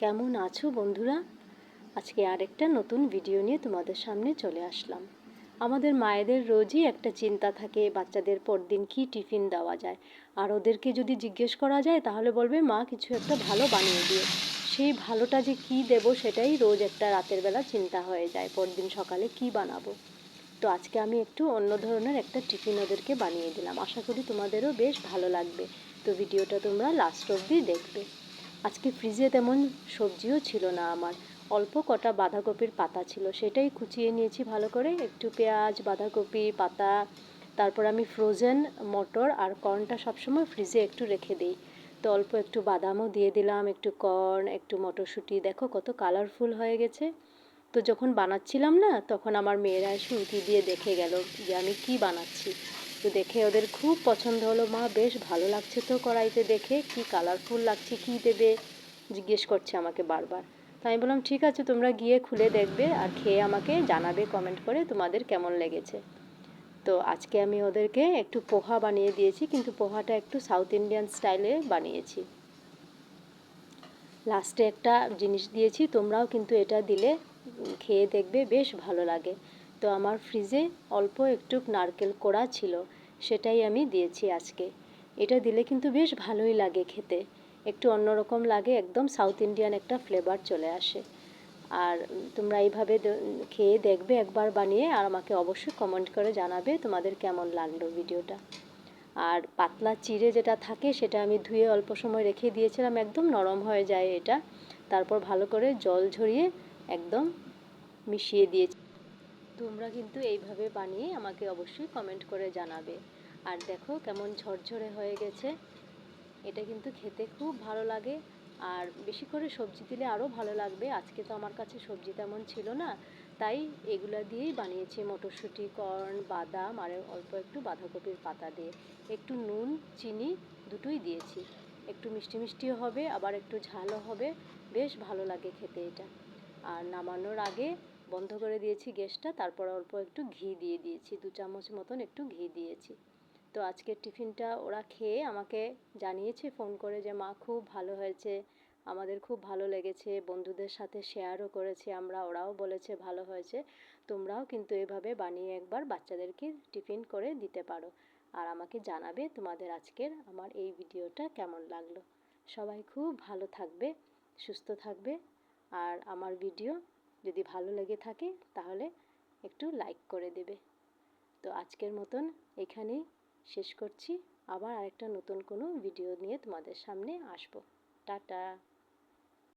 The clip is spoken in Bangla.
কেমন আছো বন্ধুরা? আজকে আরেকটা নতুন ভিডিও নিয়ে তোমাদের সামনে চলে আসলাম। আমাদের মায়েদের রোজই একটা চিন্তা থাকে বাচ্চাদের পরদিন কী টিফিন দেওয়া যায়। আর ওদেরকে যদি জিজ্ঞেস করা যায় তাহলে বলবে মা কিছু একটা ভালো বানিয়ে দিও। সেই ভালোটা যে কী দেবো সেটাই রোজ একটা রাতের বেলা চিন্তা হয়ে যায়, পরদিন সকালে কী বানাবো। তো আজকে আমি একটু অন্য ধরনের একটা টিফিন ওদেরকে বানিয়ে দিলাম। আশা করি তোমাদেরও বেশ ভালো লাগবে। তো ভিডিওটা তোমরা লাস্ট অবধি দেখবে। আজকে ফ্রিজে তেমন সবজিও ছিল না আমার, অল্প কটা বাঁধাকপির পাতা ছিল, সেটাই কুচিয়ে নিয়েছি ভালো করে। একটু পেঁয়াজ, বাঁধাকপি পাতা, তারপর আমি ফ্রোজেন মটর আর কর্নটা সবসময় ফ্রিজে একটু রেখে দিই। তো অল্প একটু বাদামও দিয়ে দিলাম, একটু কর্ন, একটু মটরশুঁটি। দেখো কত কালারফুল হয়ে গেছে। তো যখন বানাচ্ছিলাম না, তখন আমার মেয়েরা এসে উঁকি দিয়ে দেখে গেল যে আমি কি বানাচ্ছি। তো দেখে ওদের খুব পছন্দ হলো, মা বেশ ভালো লাগছে তো কড়াইতে, দেখে কি কালারফুল লাগছে, কি দেবে জিজ্ঞেস করছে আমাকে বারবার। তো আমি বললাম ঠিক আছে, তোমরা গিয়ে খুলে দেখবে আর খেয়ে আমাকে জানাবে কমেন্ট করে তোমাদের কেমন লেগেছে। তো আজকে আমি ওদেরকে একটু পোহা বানিয়ে দিয়েছি, কিন্তু পোহাটা একটু সাউথ ইন্ডিয়ান স্টাইলে বানিয়েছি। লাস্টে একটা জিনিস দিয়েছি, তোমরাও কিন্তু এটা দিলে খেয়ে দেখবে বেশ ভালো লাগে। তো আমার ফ্রিজে অল্প একটু নারকেল কোড়া ছিল, সেটাই আমি দিয়েছি আজকে। এটা দিলে কিন্তু বেশ ভালোই লাগে খেতে, একটু অন্যরকম লাগে, একদম সাউথ ইন্ডিয়ান একটা ফ্লেভার চলে আসে। আর তোমরা এইভাবে খেয়ে দেখবে একবার বানিয়ে, আর আমাকে অবশ্যই কমেন্ট করে জানাবে তোমাদের কেমন লাগলো ভিডিওটা। আর পাতলা চিড়ে যেটা থাকে সেটা আমি ধুয়ে অল্প সময় রেখে দিয়েছিলাম, একদম নরম হয়ে যায় এটা। তারপর ভালো করে জল ঝরিয়ে একদম মিশিয়ে দিয়েছি। তোমরা কিন্তু এইভাবে বানিয়ে আমাকে অবশ্যই কমেন্ট করে জানাবে। আর দেখো কেমন ঝরঝরে হয়ে গেছে। এটা কিন্তু খেতে খুব ভালো লাগে। আর বেশি করে সবজি দিলে আরও ভালো লাগবে। আজকে তো আমার কাছে সবজি তেমন ছিল না, তাই এগুলা দিয়েই বানিয়েছি, মটরশুঁটি, কর্ন, বাদাম আর অল্প একটু বাঁধাকপির পাতা দিয়ে। একটু নুন, চিনি দুটোই দিয়েছি। একটু মিষ্টি মিষ্টিও হবে, আবার একটু ঝালও হবে, বেশ ভালো লাগে খেতে এটা। আর নামানোর আগে বন্ধ করে দিয়েছি গ্যাসটা, তারপর অল্প একটু ঘি দিয়ে দিয়েছি, 2 চামচ মতন একটু ঘি দিয়েছি। তো আজকের টিফিনটা ওরা খেয়ে আমাকে জানিয়েছে ফোন করে যে মা খুব ভালো হয়েছে, আমাদের খুব ভালো লেগেছে, বন্ধুদের সাথে শেয়ারও করেছি আমরা, ওরাও বলেছে ভালো হয়েছে। তোমরাও কিন্তু এভাবে বানিয়ে একবার বাচ্চাদেরকে টিফিন করে দিতে পারো। আর আমাকে জানাবে তোমাদের আজকের আমার এই ভিডিওটা কেমন লাগলো। সবাই খুব ভালো থাকবে, সুস্থ থাকবে। আর আমার ভিডিও যদি ভালো লেগে থাকে তাহলে একটু লাইক করে দেবে। তো আজকের মতন এখানেই শেষ করছি। আবার আরেকটা নতুন কোনো ভিডিও নিয়ে তোমাদের সামনে আসবো। টাটা।